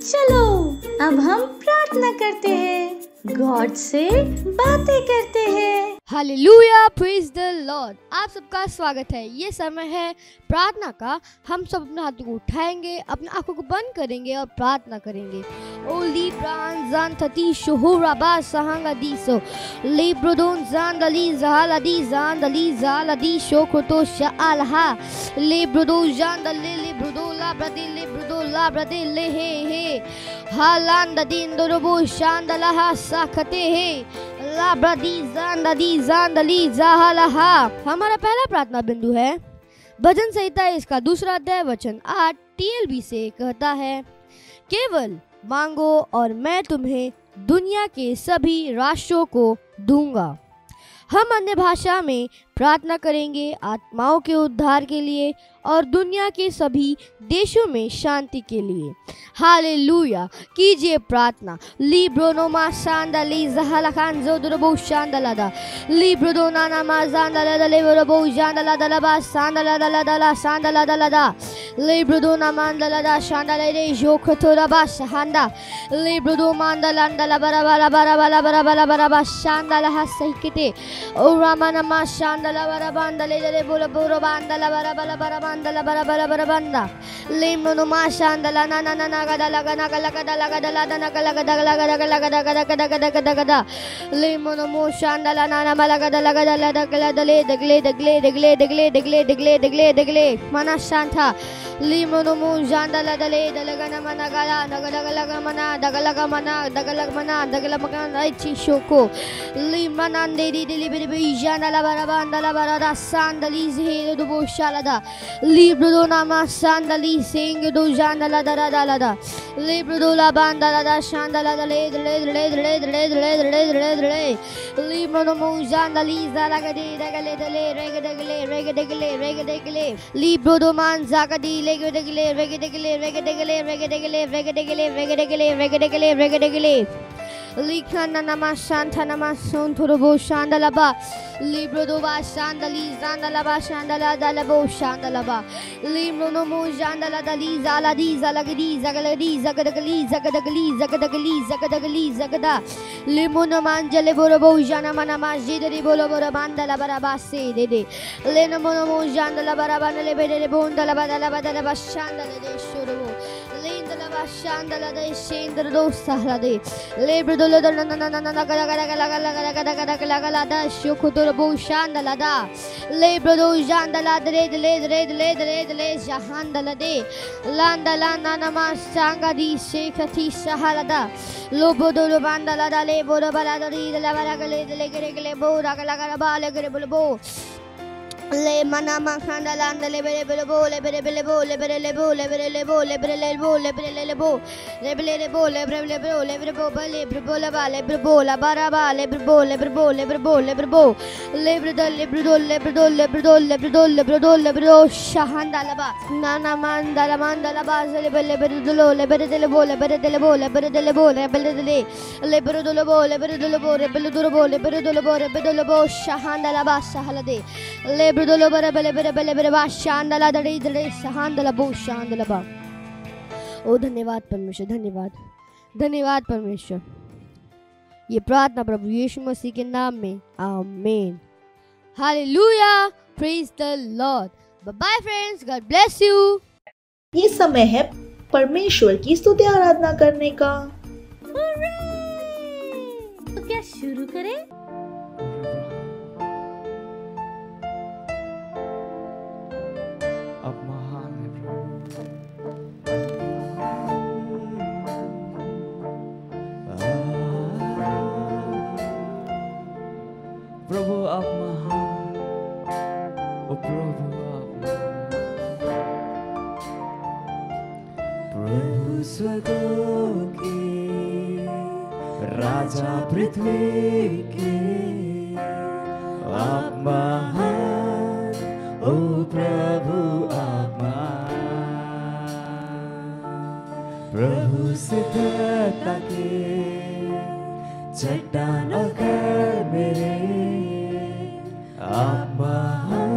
चलो अब हम प्रार्थना करते हैं, गॉड से बातें करते हैं। Hallelujah, praise the Lord. आप सबका स्वागत है। ये समय है प्रार्थना का। हम सब अपने हाथों को उठाएंगे, अपने आंखों को बंद करेंगे और प्रार्थना करेंगे। ओ लिब्रान जान थती शोहराबा सहांगदीसो लिब्रोदोन जान दली जहालदी जान दली जालदी शोखतो शालहा लिब्रोदो जान दली लिब्रोदो लाब्रदे लिब्रोदो लाब्रदे ले हे हालान ददीन दोरबो शांदलहा साखते हे हमारा पहला प्रार्थना बिंदु है भजन संहिता इसका दूसरा अध्याय वचन 8 TLB से कहता है, केवल मांगो और मैं तुम्हें दुनिया के सभी राष्ट्रों को दूंगा। हम अन्य भाषा में प्रार्थना करेंगे आत्माओं के उद्धार के लिए और दुनिया के सभी देशों में शांति के लिए। हालेलुया, कीजिए प्रार्थना। लिब्रोनोमा शांदली जहलखान जोदरबो शांदलादा लिब्रोदोना नामा शांदलादा लेबरबो शांदलादा लबा शांदलादा शांदलादा लिब्रोदोना मांदलादा शांदले जोखतोरबा शांदा लिब्रोदो मांदलांदला बराबरा बराबरा बराबरा बराबरा शांदला सहिकते ओ रामानमा शांदला बराबांदले ले बोलो बोरो बांदला बराबरा बराबांदला बराबरा बराबांदा लिमोनमा शांदला ना ना ना गदा लगा ना गला गदा लगा दला ना गला गदा लगा लगा लगा गदा गदा गदा गदा गदा लिमोनमो शांदला ना ना मला गदा लगा दला दगला दले दगले दगले दगले दगले दगले दगले दगले दगले मना शांता लिमोनमो शांदला दले दलगा ना मना गला नगला गला मना दगला मना दगला मना दगला मना अच्छी शोको लिमना देरी दिली बिरी शांदला बराबांदला बरादा शांदली जे दो बोशालदा लिब्रो नामा शांदली सिंग दो शांदला दरा दला लिब्रो ला बांदला दा शांदला दले दले दले दले दले दले दले दले दले लिमोनमो शांदली जला गदे दगले दले रेग दगले रेग दगले रेग दगले लिब्रो दो मान जागदी लेग दगले रेग दगले रेग दगले रेग दगले रेग दगले रेग दगले रेग दगले रेग दगले लिखना नमा शांता नमा सोंथुरबो शांदलाबा लिब्रोदोबा शांदली जांदलाबा शांदला दलबो शांदलाबा लिम्रोनोमो शांदला दली जालादी जालगदी जगलदी जगदगली जगदगली जगदगली जगदगली जगदा लिमोनमांजले बोरबो जाना मना माजिदरी बोलो बोरो बांदला बराबा से दे लेनमोनमो शांदला बराबा ले बेरे बोंदला बदला बदला शांदला दे शुरबो लेंदला शांदला दे शेंद्र दो सहला दे लेब्रो दो ना ना ना ना गला गला गला गला गला गला गला गला गला दा शुकुतुर बो शांदला दा लेब्रो दो शांदला दरे दले दरे दले दरे दले शांदला दे लांदला ना ना मा सांगादी शेखती सहाला दा लोबो दो लो बांदला दा ले बोरो बला दरी दला बला गले दले गरे गले बो रगला गला बाले गरे बोलो ले मना माखंडा लांडले बेरे बेरे बो ले बेरे बेरे बो ले बेरे ले बो ले बेरे ले बो ले बेरे ले बो ले बेरे ले बो ले बेरे ले बो ले बेरे ले बो ले बेरे बो ले बेरे बो ले बेरे बो ला बारा बा ले बेरे बो ले बेरे बो ले बेरे बो ले बेरे बो ले बेरे दल ले बेरे दल ले बेरे दल ले बेरे दल ले बेरे दल ले बेरे दल ले बेरे शाहंदा लबा नाना मांदा बा ले बेरे दल ले बेरे दल बो ले बेरे दल बो ले बेरे दल बो ले बेरे दल ले बेरे दल बो ले बेरे दल बो ले बेरे दल बो ले बेरे दल बो ले बेरे दल बो शाहंदा लबा सहला दे ले ब्रदोलो बरे बले बरे बले बरे बा शांदला दड़े दड़े शांदला बो शांदला बा। ओ धन्यवाद परमेश्वर, धन्यवाद धन्यवाद परमेश्वर। ये प्रार्थना प्रभु यीशु मसीह के नाम में, amen. Hallelujah, praise the Lord. Bye bye friends, God bless you. ये समय है परमेश्वर की स्तुति आराधना करने का। तो क्या शुरू करें? प्रभु आप महान, ओ प्रभु आप प्रभु स्वर्गों के राजा पृथ्वी के आप महान, ओ प्रभु आप महान। प्रभु सिद्धता के चट्टान और घर मेरे आप महान,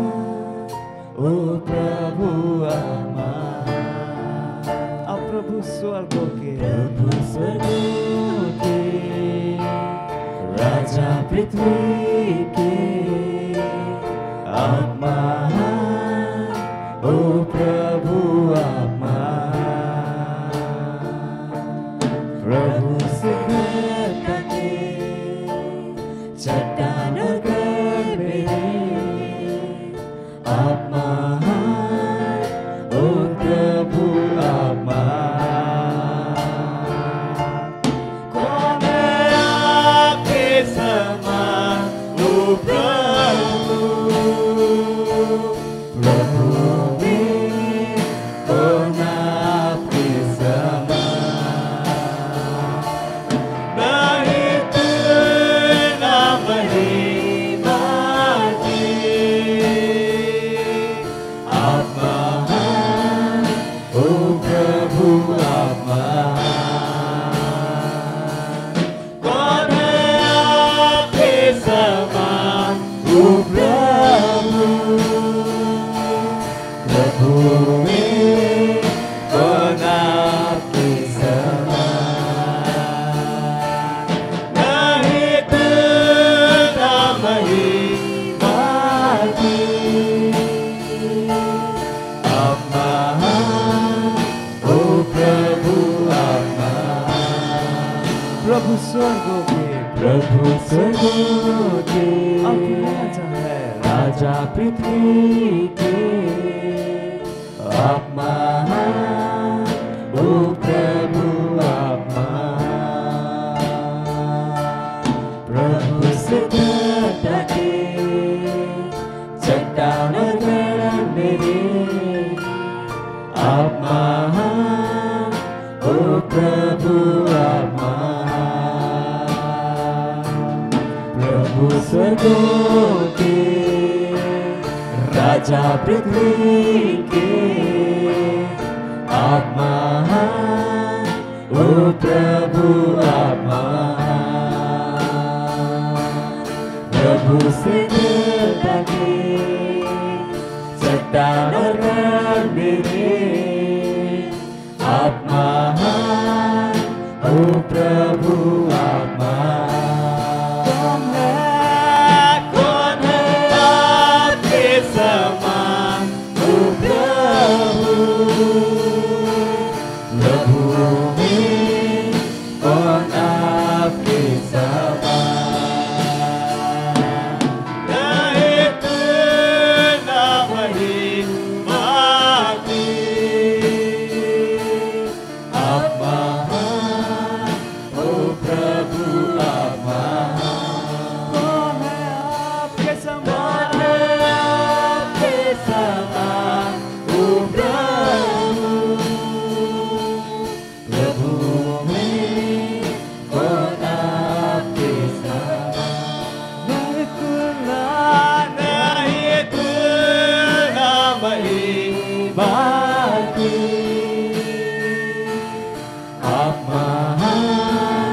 ओ प्रभु आप महान। आप प्रभु प्रभु स्वर्गों के राजा पृथ्वी के आप महान, ओ प्रभु आप महान। प्रभु सिखता के चट्टान कर मेरे आप महान, ओ प्रभु आप महान। कौन है आपके समान, ओ प्रभु, प्रभु में कौन आपके समान। नहीं तुलना महिमा की, आप महान, ओ प्रभु आप महान। कौन है आपके समान, ओ प्रभु, प्रभु में कौन आपके समान। नहीं तुलना महिमा की, आप महान, ओ प्रभु आप महान। प्रभु स्वर्गों के आप राजा है, राजा पृथ्वी के आप महान, ओ प्रभु आप महान। प्रभु सिद्धता के चट्टान कर मेरे आप महान, ओ प्रभु आप महान। प्रभु स्वर्गों के राजा पृथ्वी के आप महान, ओ प्रभु आप महान। प्रभु सिद्धता के चट्टान कर मेरे आप महान, ओ प्रभु आप महान। कौन है आपके समान, ओ प्रभु, प्रभु में कौन आपके समान। नहीं तुलना महिमा की, आप महान, ओ प्रभु आप महान। कौन है आपके समान, आपके समान, ओ प्रभु, प्रभु में कौन आपके समान। नहीं तुलना महिमा की, आप महान,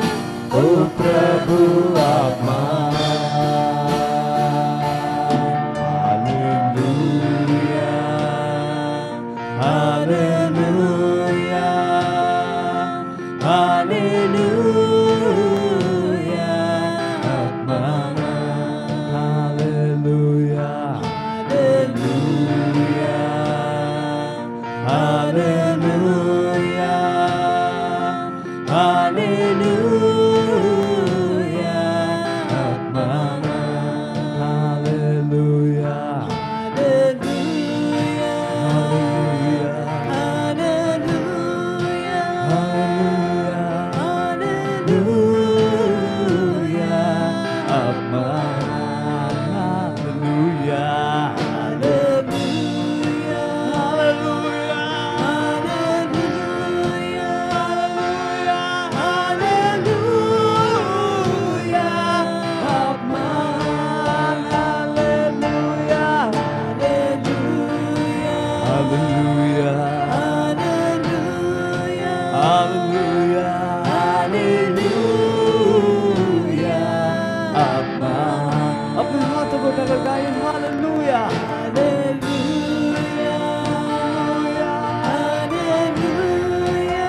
ओ प्रभु आप महान। हालेलुया, हालेलुया, हालेलुया, आप महान। हालेलुया, हालेलुया, हालेलुया, हालेलुया, आप महान। हालेलुया, हालेलुया, हालेलुया, हालेलुया, आप महान। हालेलुया, हालेलुया, हालेलुया, हालेलुया, आप महान। हालेलुया, हालेलुया, हालेलुया, हालेलुया, आप महान। अपने हाथों को उठाकर गाइए हालेलुया, हालेलुया, हालेलुया, हालेलुया,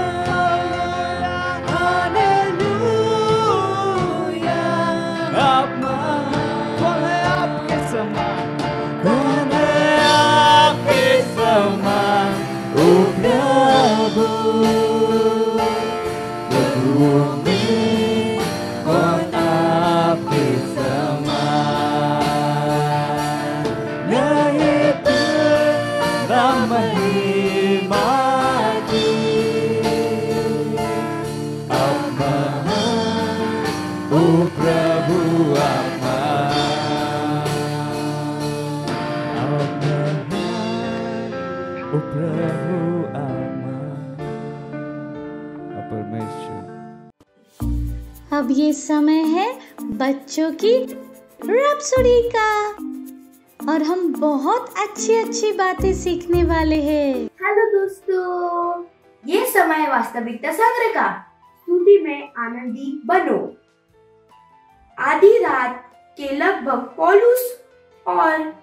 महिमा आप महान, ओ प्रभु आप महान, ओ प्रभु आप महान, परमेश्वर। अब ये समय है बच्चों की रैप्सोडी का और हम बहुत अच्छी बातें सीखने वाले हैं। हेलो दोस्तों, ये समय है वास्तविकता संग्रह का। स्तुति में आनंदी बनो। आधी रात के लगभग पौलुस और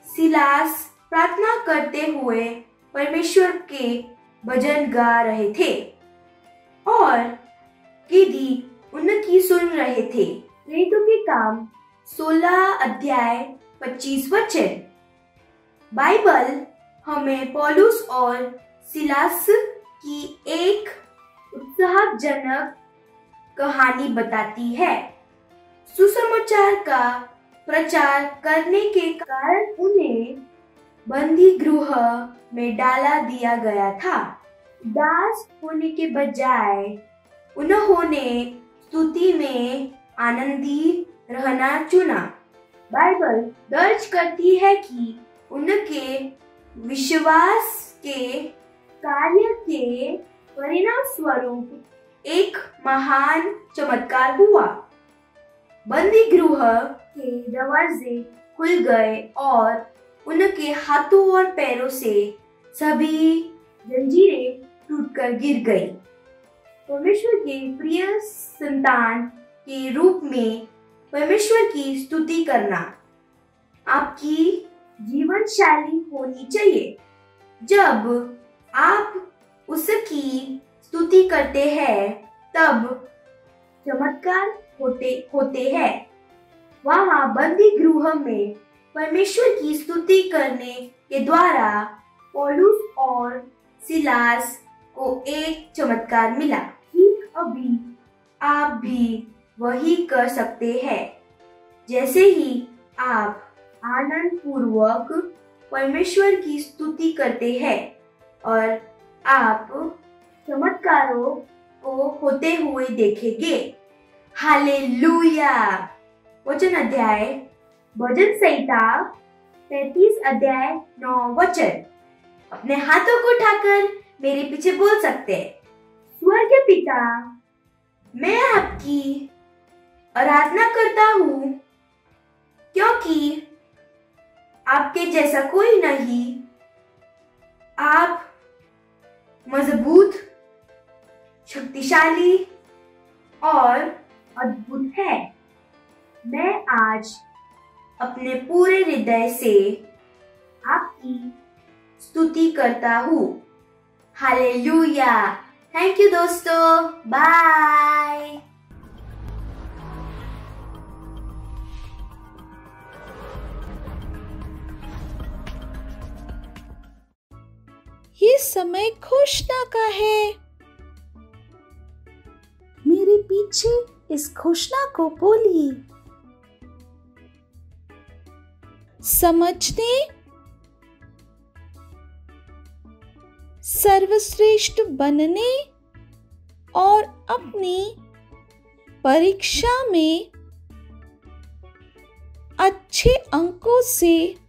सिलास प्रार्थना करते हुए परमेश्वर के भजन गा रहे थे और कीदी उनकी सुन रहे थे। प्रेरितों के काम 16 अध्याय 25 वचन। बाइबल हमें पौलुस और सिलास की एक उत्साहजनक कहानी बताती है। सुसमाचार का प्रचार करने के कारण उन्हें बंदी गृह में डाला दिया गया था। दास होने के बजाय उन्होंने स्तुति में आनंदी रहना चुना। बाइबल दर्ज करती है कि उनके विश्वास के कार्य के परिणाम स्वरूप एक महान चमत्कार हुआ। बंदी गृह के दरवाजे खुल गए और उनके हाथों और पैरों से सभी जंजीरें टूटकर गिर गई। परमेश्वर के प्रिय संतान के रूप में परमेश्वर की स्तुति करना आपकी जीवन शैली होनी चाहिए। जब आप उसकी स्तुति करते हैं तब चमत्कार होते हैं। वहाँ बंदी गृह में परमेश्वर की स्तुति करने के द्वारा पौलुस और सिलास को एक चमत्कार मिला। ठीक अभी आप भी वही कर सकते हैं। जैसे ही आप आनंद पूर्वक परमेश्वर की स्तुति करते हैं और आप चमत्कारों को होते हुए देखेंगे। हालेलुया। वचन अध्याय भजन संहिता 33 अध्याय 9 वचन। अपने हाथों को उठाकर मेरे पीछे बोल सकते हैं। स्वर्गीय पिता, मैं आपकी आराधना करता हूँ क्योंकि आपके जैसा कोई नहीं। आप मजबूत, शक्तिशाली और अद्भुत है। मैं आज अपने पूरे हृदय से आपकी स्तुति करता हूँ। हालेलुया। थैंक यू दोस्तों, बाय। ये समय घोषणा का है। मेरे पीछे इस घोषणा को बोलिए। समझने, सर्वश्रेष्ठ बनने और अपनी परीक्षा में अच्छे अंकों से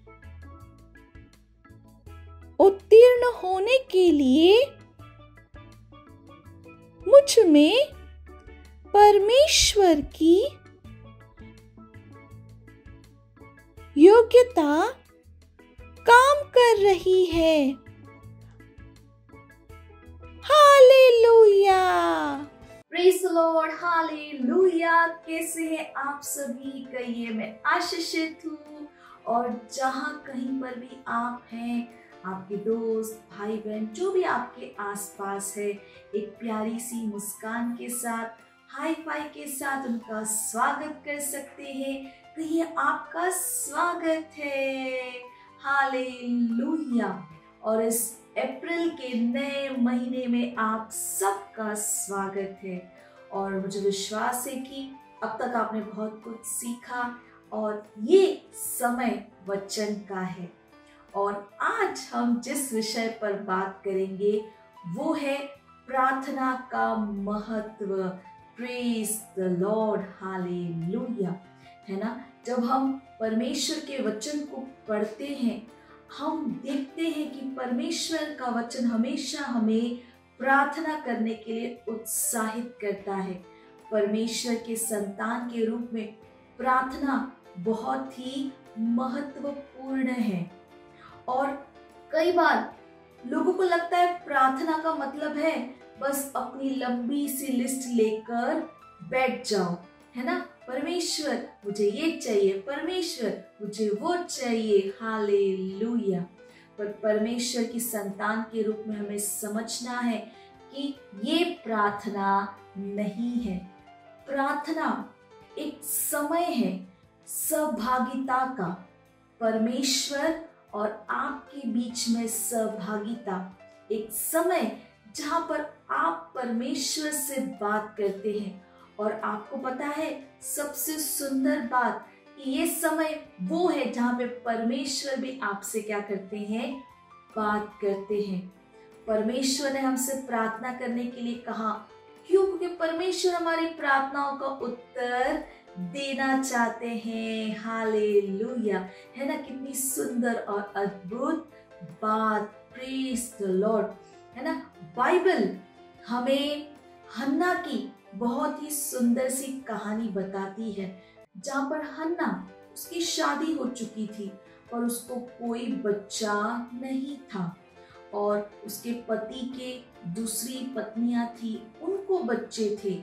उत्तीर्ण होने के लिए मुझ में परमेश्वर की योग्यता काम कर रही है। Hallelujah. Praise the Lord, hallelujah. कैसे हैं आप सभी? कहिए मैं आशीषित हूँ। और जहाँ कहीं पर भी आप हैं, आपके दोस्त, भाई बहन, जो भी आपके आसपास है, एक प्यारी सी मुस्कान के साथ, हाई फाई के साथ उनका स्वागत कर सकते हैं। कहिए आपका स्वागत है। हालेलुया। और इस अप्रैल के नए महीने में आप सबका स्वागत है। और मुझे विश्वास है कि अब तक आपने बहुत कुछ सीखा और ये समय वचन का है और आज हम जिस विषय पर बात करेंगे वो है प्रार्थना का महत्व। प्रेज द लॉर्ड, हालेलुया, है ना। जब हम परमेश्वर के वचन को पढ़ते हैं, हम देखते हैं कि परमेश्वर का वचन हमेशा हमें प्रार्थना करने के लिए उत्साहित करता है। परमेश्वर के संतान के रूप में प्रार्थना बहुत ही महत्वपूर्ण है। और कई बार लोगों को लगता है प्रार्थना का मतलब है बस अपनी लंबी सी लिस्ट लेकर बैठ जाओ, है ना। परमेश्वर मुझे ये चाहिए, परमेश्वर मुझे वो चाहिए, हालेलुया। पर परमेश्वर की संतान के रूप में हमें समझना है कि ये प्रार्थना नहीं है। प्रार्थना एक समय है सहभागिता का, परमेश्वर और आपके बीच में सहभागिता, एक समय जहां पर आप परमेश्वर से बात करते हैं। और आपको पता है सबसे सुंदर बात कि ये समय वो है जहां पे परमेश्वर भी आपसे क्या करते हैं, बात करते हैं। परमेश्वर ने हमसे प्रार्थना करने के लिए कहा, क्यों? क्योंकि परमेश्वर हमारी प्रार्थनाओं का उत्तर देना चाहते हैं, हालेलुया, है ना। कितनी सुंदर और अद्भुत बात, प्रेज द लॉर्ड, है ना। बाइबल हमें हन्ना की बहुत ही सुंदर सी कहानी बताती है, जहां पर हन्ना, उसकी शादी हो चुकी थी पर उसको कोई बच्चा नहीं था। और उसके पति के दूसरी पत्नियां थी, उनको बच्चे थे,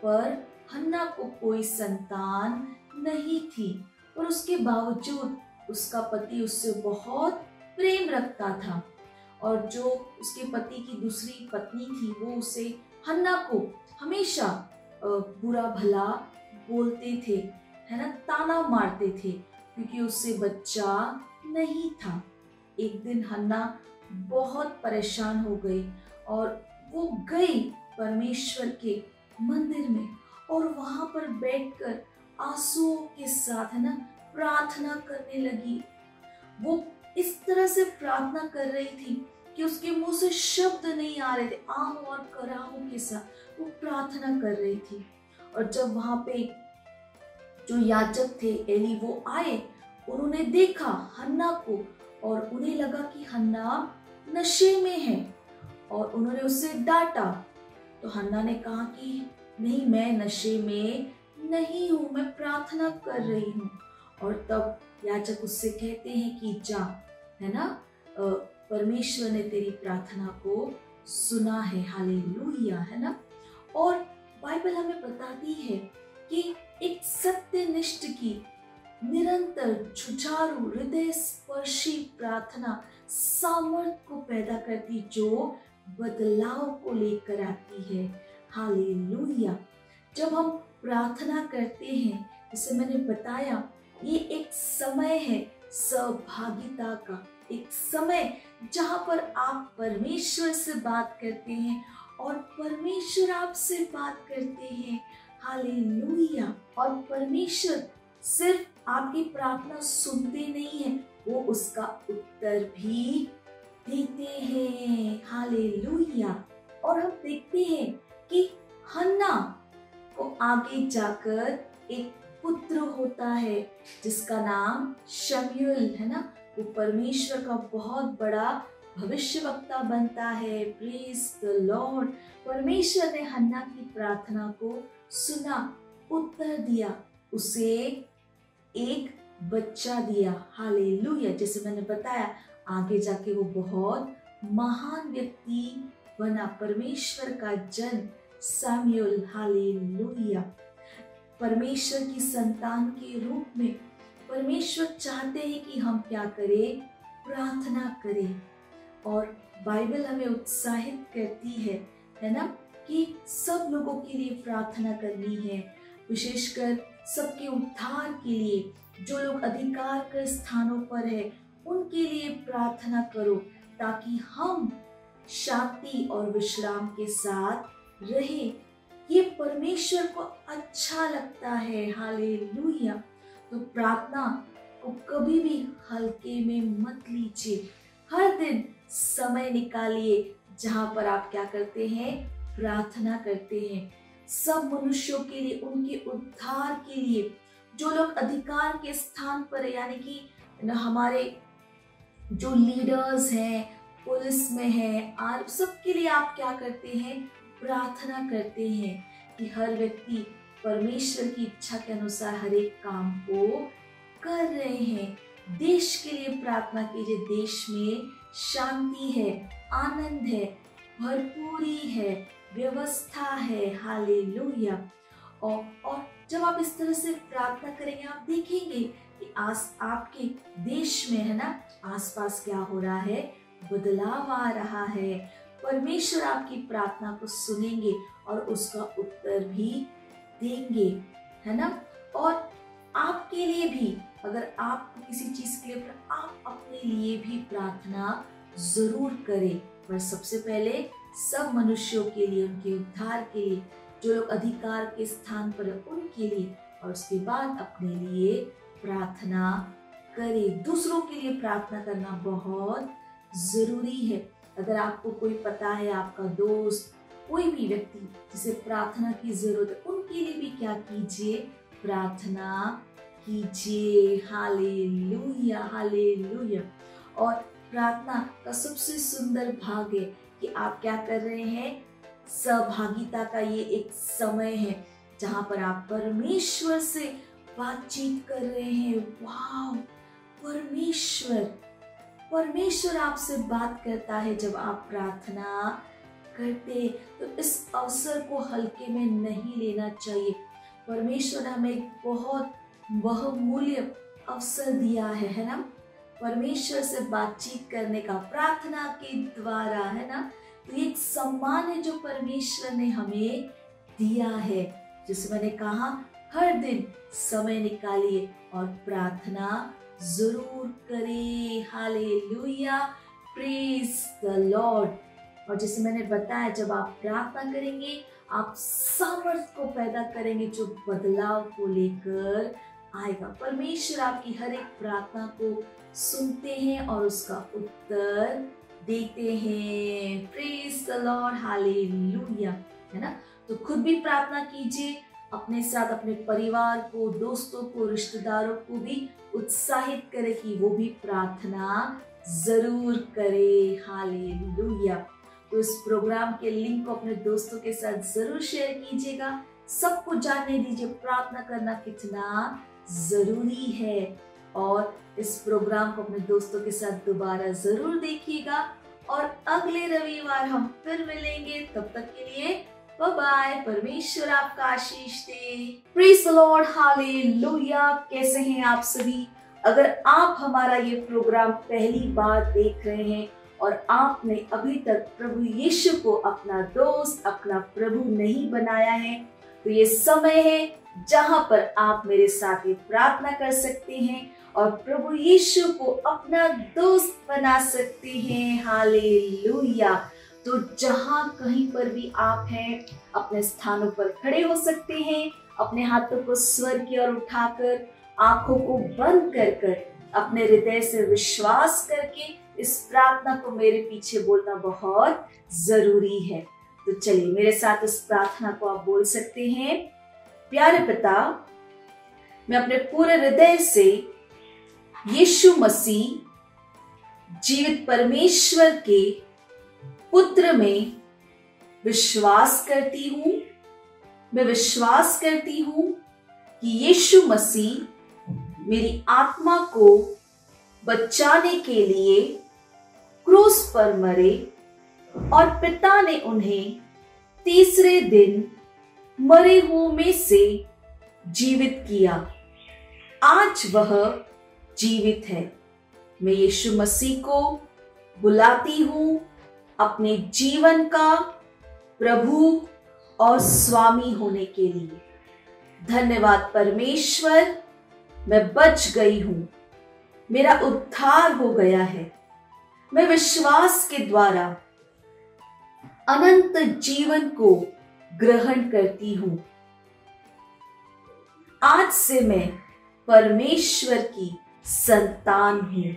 पर हन्ना को कोई संतान नहीं थी। और उसके बावजूद उसका पति उससे बहुत प्रेम रखता था। और जो उसके पति की दूसरी पत्नी थी वो उसे, हन्ना को हमेशा बुरा भला बोलते थे, है ना, ताना मारते थे, क्योंकि उससे बच्चा नहीं था। एक दिन हन्ना बहुत परेशान हो गई और वो गई परमेश्वर के मंदिर में और वहां पर बैठकर आंसुओं के साथ, है ना, प्रार्थना करने लगी। वो इस तरह से प्रार्थना कर रही थी कि उसके मुंह से शब्द नहीं आ रहे थे, आहों और कराहों के साथ वो प्रार्थना कर रही थी। और जब वहां पे जो याजक थे एली, वो आए, उन्होंने देखा हन्ना को और उन्हें लगा कि हन्ना नशे में है और उन्होंने उसे डांटा। तो हन्ना ने कहा कि नहीं, मैं नशे में नहीं हूं, मैं प्रार्थना कर रही हूँ। और तब याजक उससे कहते हैं कि जा, है ना, परमेश्वर ने तेरी प्रार्थना को सुना है, हालेलुया, है ना। और बाइबल हमें बताती है कि एक सत्यनिष्ठ की निरंतर जुझारू हृदय स्पर्शी प्रार्थना सामर्थ को पैदा करती, जो बदलाव को लेकर आती है, हालेलुया। जब हम प्रार्थना करते हैं, जैसे मैंने बताया, ये एक समय है सहभागिता का, एक समय जहां पर आप परमेश्वर से बात करते हैं और परमेश्वर आपसे बात करते हैं, हालेलुया। और परमेश्वर सिर्फ आपकी प्रार्थना सुनते नहीं है, वो उसका उत्तर भी देते हैं, हालेलुया। और हम देखते हैं कि हन्ना को आगे जाकर एक पुत्र होता है जिसका नाम शमूएल, है ना। वो परमेश्वर का बहुत बड़ा भविष्यवक्ता बनता है, प्रेज द लॉर्ड। परमेश्वर ने हन्ना की प्रार्थना को सुना, उत्तर दिया, उसे एक बच्चा दिया, हालेलुया। जैसे मैंने बताया, आगे जाके वो बहुत महान व्यक्ति बना, परमेश्वर का जन शमूएल, हालेलुया। परमेश्वर की संतान के रूप में परमेश्वर चाहते हैं कि हम क्या करें, प्रार्थना करें। और बाइबल हमें उत्साहित करती है ना, कि सब लोगों के लिए प्रार्थना करनी है, विशेषकर सबके उद्धार के लिए, जो लोग अधिकार के स्थानों पर है उनके लिए प्रार्थना करो, ताकि हम शांति और विश्राम के साथ रहे। ये परमेश्वर को अच्छा लगता है, हालेलुया। तो प्रार्थना को कभी भी हल्के में मत लीजिए। हर दिन समय निकालिए जहां पर आप क्या करते हैं, प्रार्थना करते हैं सब मनुष्यों के लिए, उनके उद्धार के लिए। जो लोग अधिकार के स्थान पर है, यानी कि हमारे जो लीडर्स हैं, पुलिस में हैं, सबके लिए आप क्या करते हैं, प्रार्थना करते हैं कि हर व्यक्ति परमेश्वर की इच्छा के अनुसार हर एक काम को कर रहे हैं। देश के लिए प्रार्थना कीजिए, देश में शांति है, आनंद है, भरपूरी है, व्यवस्था है। हालेलुया। और जब आप इस तरह से प्रार्थना करेंगे, आप देखेंगे कि आपके देश में है ना, आसपास क्या हो रहा है, बदलाव आ रहा है। परमेश्वर आपकी प्रार्थना को सुनेंगे और उसका उत्तर भी देंगे, है ना। और आपके लिए भी, अगर आप किसी चीज के लिए, आप अपने लिए भी प्रार्थना जरूर करें। पर सबसे पहले सब मनुष्यों के लिए, उनके उद्धार के लिए, जो लोग अधिकार के स्थान पर है उनके लिए, और उसके बाद अपने लिए प्रार्थना करें। दूसरों के लिए प्रार्थना करना बहुत जरूरी है। अगर आपको कोई पता है, आपका दोस्त, कोई भी व्यक्ति जिसे प्रार्थना की जरूरत है, उनके लिए भी क्या कीजिए, प्रार्थना कीजिए। Hallelujah, hallelujah. और प्रार्थना का सबसे सुंदर भाग है कि आप क्या कर रहे हैं, सहभागिता का ये एक समय है जहां पर आप परमेश्वर से बातचीत कर रहे हैं। वाह, परमेश्वर आपसे बात करता है जब आप प्रार्थना करते। तो इस अवसर को हल्के में नहीं लेना चाहिए। परमेश्वर ने हमें बहुत बहुमूल्य अवसर दिया है ना, परमेश्वर से बातचीत करने का, प्रार्थना के द्वारा, है ना। तो ये एक सम्मान है जो परमेश्वर ने हमें दिया है। जैसे मैंने कहा, हर दिन समय निकालिए और प्रार्थना जरूर करें। Hallelujah, praise the Lord. और जैसे मैंने बताया, जब आप प्रार्थना करेंगे, आप सामर्थ्य को पैदा करेंगे जो बदलाव को लेकर आएगा। परमेश्वर आपकी हर एक प्रार्थना को सुनते हैं और उसका उत्तर देते हैं। प्रेज द लॉर्ड, हालेलुया, है ना। तो खुद भी प्रार्थना कीजिए, अपने साथ अपने परिवार को, दोस्तों को, रिश्तेदारों को भी उत्साहित करें कि वो भी प्रार्थना जरूर करे। हालेलुया। तो इस प्रोग्राम के लिंक को अपने दोस्तों के साथ जरूर शेयर कीजिएगा। सबको जानने दीजिए प्रार्थना करना कितना जरूरी है। और इस प्रोग्राम को अपने दोस्तों के साथ दोबारा जरूर देखिएगा। और अगले रविवार हम फिर मिलेंगे। तब तक के लिए बाय बाय। परमेश्वर आपका आशीष दे। Praise the Lord, hallelujah. कैसे हैं आप सभी? अगर आप हमारा ये प्रोग्राम पहली बार देख रहे हैं और आपने अभी तक प्रभु यीशु को अपना दोस्त, अपना प्रभु नहीं बनाया है, तो ये समय है जहां पर आप मेरे साथ ये प्रार्थना कर सकते हैं और प्रभु यीशु को अपना दोस्त बना सकते हैं। हालेलुया। तो जहां कहीं पर भी आप हैं, अपने स्थानों पर खड़े हो सकते हैं, अपने हाथों को स्वर्ग की ओर उठाकर, आंखों को बंद कर कर, अपने हृदय से विश्वास करके इस प्रार्थना को मेरे पीछे बोलना बहुत जरूरी है। तो चलिए मेरे साथ इस प्रार्थना को आप बोल सकते हैं। प्यारे पिता, मैं अपने पूरे हृदय से यीशु मसीह जीवित परमेश्वर के पुत्र में विश्वास करती हूँ। मैं विश्वास करती हूँ कि यीशु मसीह मेरी आत्मा को बचाने के लिए क्रूस पर मरे और पिता ने उन्हें तीसरे दिन मरे हुओं में से जीवित किया। आज वह जीवित है। मैं यीशु मसीह को बुलाती हूँ अपने जीवन का प्रभु और स्वामी होने के लिए। धन्यवाद परमेश्वर, मैं बच गई हूँ, मेरा उद्धार हो गया है। मैं विश्वास के द्वारा अनंत जीवन को ग्रहण करती हूँ। आज से मैं परमेश्वर की संतान हूँ।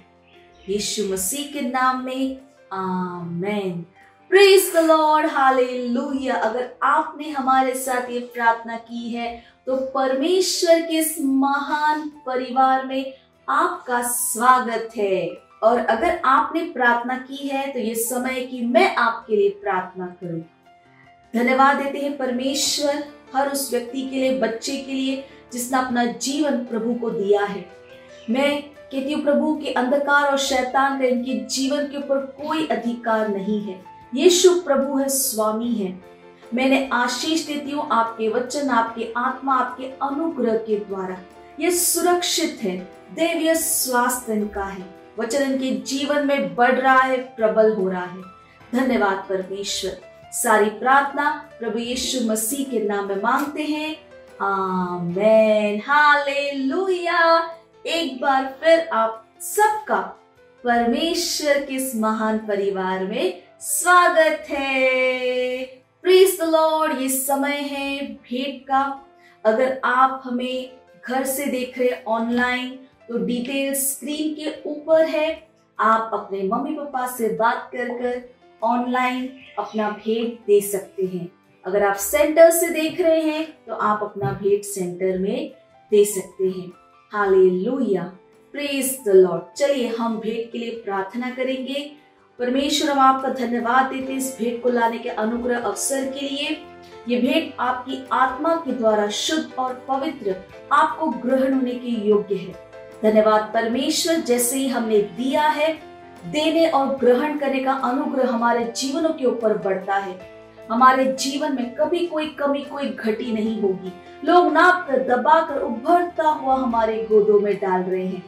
यीशु मसीह के नाम में amen. Praise the Lord, hallelujah. अगर आपने हमारे साथ ये प्रार्थना की है तो परमेश्वर के इस महान परिवार में आपका स्वागत है। और अगर आपने प्रार्थना की है तो ये समय है कि मैं आपके लिए प्रार्थना करूं। धन्यवाद देते हैं परमेश्वर हर उस व्यक्ति के लिए, बच्चे के लिए जिसने अपना जीवन प्रभु को दिया है। मैं कहती हूँ प्रभु के अंधकार और शैतान का इनके जीवन के ऊपर कोई अधिकार नहीं है। यीशु प्रभु है, स्वामी है। मैंने आशीष देती हूँ आपके वचन, आपके आत्मा, आपके अनुग्रह के द्वारा ये सुरक्षित है। दैवीय स्वास्थ्य इनका है। वचन इनके जीवन में बढ़ रहा है, प्रबल हो रहा है। धन्यवाद परमेश्वर। सारी प्रार्थना प्रभु यीशु मसीह के नाम में मांगते हैं, आमेन, हालेलुया। एक बार फिर आप सबका परमेश्वर के इस महान परिवार में स्वागत है। Praise the Lord. ये समय है भेंट का। अगर आप हमें घर से देख रहे ऑनलाइन तो डिटेल स्क्रीन के ऊपर है। आप अपने मम्मी पापा से बात कर ऑनलाइन अपना भेंट दे सकते हैं। अगर आप सेंटर से देख रहे हैं तो आप अपना भेंट सेंटर में दे सकते हैं। Hallelujah, praise the Lord. चलिए हम भेंट के लिए प्रार्थना करेंगे। परमेश्वर, हम आपका धन्यवाद देते हैं इस भेंट को लाने के अनुग्रह अवसर के लिए। ये भेंट आपकी आत्मा के द्वारा शुद्ध और पवित्र आपको ग्रहण होने के योग्य है। धन्यवाद परमेश्वर, जैसे ही हमने दिया है, देने और ग्रहण करने का अनुग्रह हमारे जीवनों के ऊपर बढ़ता है। हमारे जीवन में कभी कोई कमी, कोई घटी नहीं होगी। लोग नाप कर, दबा कर उभरता हुआ हमारे गोदों में डाल रहे हैं।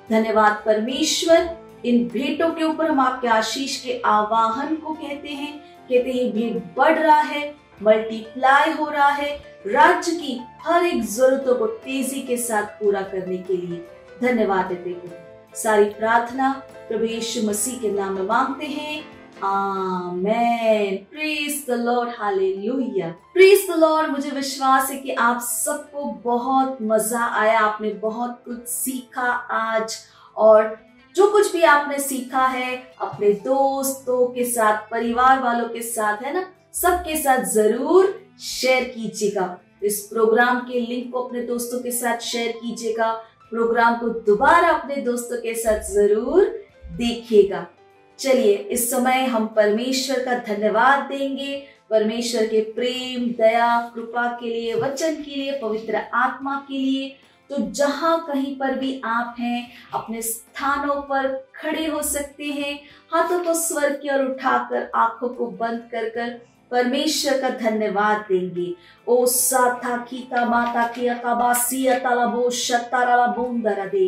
धन्यवाद परमेश्वर। इन भेंटों के ऊपर हम आपके आशीष के आवाहन को कहते हैं भेंट बढ़ रहा है, मल्टीप्लाई हो रहा है, राज्य की हर एक जरूरतों को तेजी के साथ पूरा करने के लिए धन्यवाद देते हैं। सारी प्रार्थना प्रभु यीशु मसीह के नाम में मांगते हैं, amen. Praise the Lord, hallelujah. Praise the Lord. मुझे विश्वास है कि आप सबको बहुत मजा आया, आपने बहुत कुछ सीखा आज। और जो कुछ भी आपने सीखा है अपने दोस्तों के साथ, परिवार वालों के साथ, है ना, सबके साथ जरूर शेयर कीजिएगा। इस प्रोग्राम के लिंक को अपने दोस्तों के साथ शेयर कीजिएगा। प्रोग्राम को दोबारा अपने दोस्तों के साथ जरूर देखिएगा। चलिए इस समय हम परमेश्वर का धन्यवाद देंगे, परमेश्वर के प्रेम, दया, कृपा के लिए, वचन के लिए, पवित्र आत्मा के लिए। तो जहां कहीं पर भी आप हैं, अपने स्थानों पर खड़े हो सकते हैं। हाथों को स्वर की ओर उठाकर, आंखों को बंद कर परमेश्वर का धन्यवाद देंगे। ओ साथा कीता माता की अकाबासी अतलबो शतारला बोंदरा दे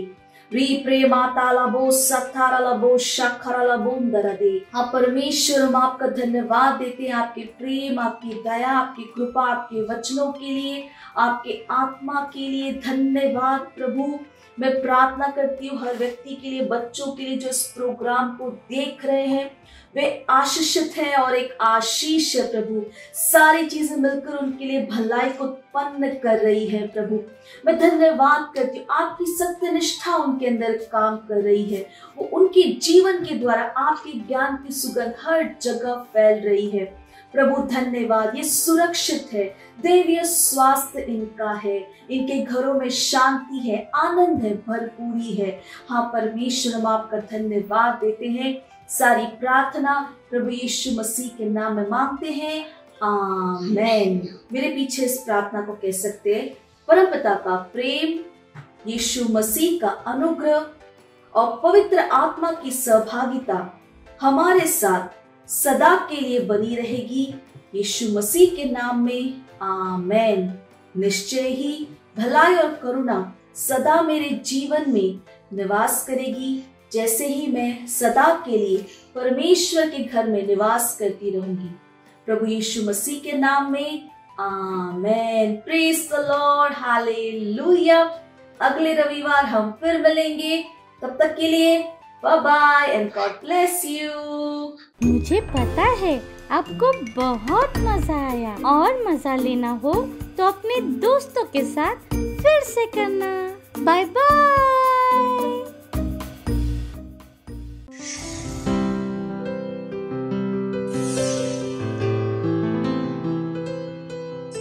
री प्रेमाताला बो सत्थारला बो शखरला बोंदरा दे। हाँ परमेश्वर, हम आपका धन्यवाद देते हैं आपके प्रेम, आपकी दया, आपकी कृपा, आपके वचनों के लिए, आपके आत्मा के लिए। धन्यवाद प्रभु। मैं प्रार्थना करती हूँ हर व्यक्ति के लिए, बच्चों के लिए जो इस प्रोग्राम को देख रहे हैं, वे आशीषित है और एक आशीष है प्रभु। सारी चीजें मिलकर उनके लिए भलाई को उत्पन्न कर रही है प्रभु। मैं धन्यवाद करती हूँ, आपकी सत्य निष्ठा उनके अंदर काम कर रही है। वो उनके जीवन के द्वारा आपके ज्ञान की सुगंध हर जगह फैल रही है प्रभु। धन्यवाद। ये सुरक्षित है, दैवीय स्वास्थ्य इनका है, इनके घरों में शांति है, आनंद है, भरपूरी है। हाँ परमेश्वर, हम आपका धन्यवाद देते हैं। सारी प्रार्थना प्रभु यीशु मसीह के नाम में मांगते हैं, आमेन। मेरे पीछे इस प्रार्थना को कह सकते हैं। परमपिता का प्रेम, यीशु मसीह का अनुग्रह और पवित्र आत्मा की सहभागिता हमारे साथ सदा के लिए बनी रहेगी, यीशु मसीह के नाम में, आमेन। निश्चय ही भलाई और करुणा सदा मेरे जीवन में निवास करेगी, जैसे ही मैं सदा के लिए परमेश्वर के घर में निवास करती रहूंगी। प्रभु यीशु मसीह के नाम में, amen. Praise the Lord, hallelujah. अगले रविवार हम फिर मिलेंगे। तब तक के लिए bye bye and God bless you. मुझे पता है आपको बहुत मजा आया, और मजा लेना हो तो अपने दोस्तों के साथ फिर से करना। Bye bye.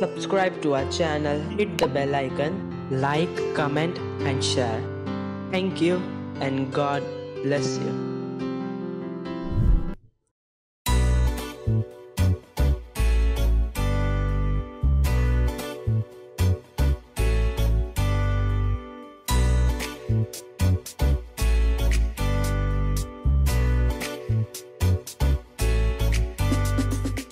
subscribe to our channel, hit the bell icon, like, comment and share. Thank you and God bless you.